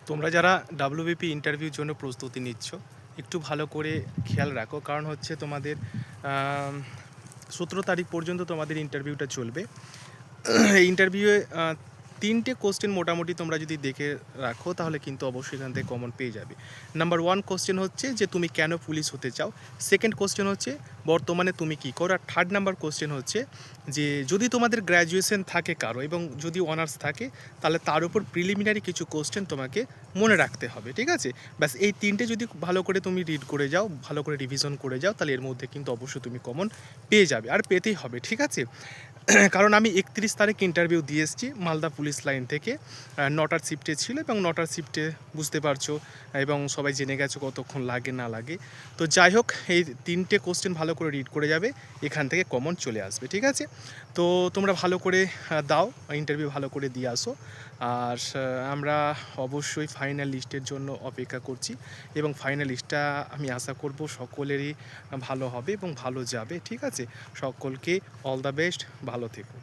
তোমরা যারা ডাব্লিউবিপি ইন্টারভিউর জন্য প্রস্তুতি নিচ্ছ একটু ভালো করে খেয়াল রাখো, কারণ হচ্ছে তোমাদের 17 তারিখ পর্যন্ত তোমাদের ইন্টারভিউটা চলবে। এই ইন্টারভিউয়ে 3টে কোশ্চেন মোটামুটি তোমরা যদি দেখে রাখো তাহলে কিন্তু অবশ্যই এখান থেকে কমন পেয়ে যাবে। নাম্বার 1 কোশ্চেন হচ্ছে যে তুমি কেন পুলিশ হতে চাও। সেকেন্ড কোশ্চেন হচ্ছে বর্তমানে তুমি কী করো। আর থার্ড নাম্বার কোশ্চেন হচ্ছে যে যদি তোমাদের গ্র্যাজুয়েশন থাকে কারো এবং যদি অনার্স থাকে তাহলে তার উপর প্রিলিমিনারি কিছু কোশ্চেন তোমাকে মনে রাখতে হবে, ঠিক আছে? ব্যাস এই 3টে যদি ভালো করে তুমি রিড করে যাও, ভালো করে রিভিশন করে যাও, তাহলে এর মধ্যে কিন্তু অবশ্যই তুমি কমন পেয়ে যাবে, আর পেতেই হবে, ঠিক আছে? কারণ আমি 31 তারিখ ইন্টারভিউ দিয়ে এসেছি মালদা পুলিশ লাইন থেকে। 9টার শিফটে ছিল এবং 9টার শিফটে বুঝতে পারছো এবং সবাই জেনে গেছো কতক্ষণ লাগে না লাগে। তো যাই হোক, এই 3টে কোশ্চেন ভালো করে রিড করে যাবে, এখান থেকে কমন চলে আসবে, ঠিক আছে? তো তোমরা ভালো করে দাও, ইন্টারভিউ ভালো করে দিয়ে আসো। আর আমরা অবশ্যই ফাইনাল লিস্টের জন্য অপেক্ষা করছি এবং ফাইনাল লিস্টটা আমি আশা করব সকলেরই ভালো হবে এবং ভালো যাবে, ঠিক আছে? সকলকে অল দ্য বেস্ট, ভালো থেকো।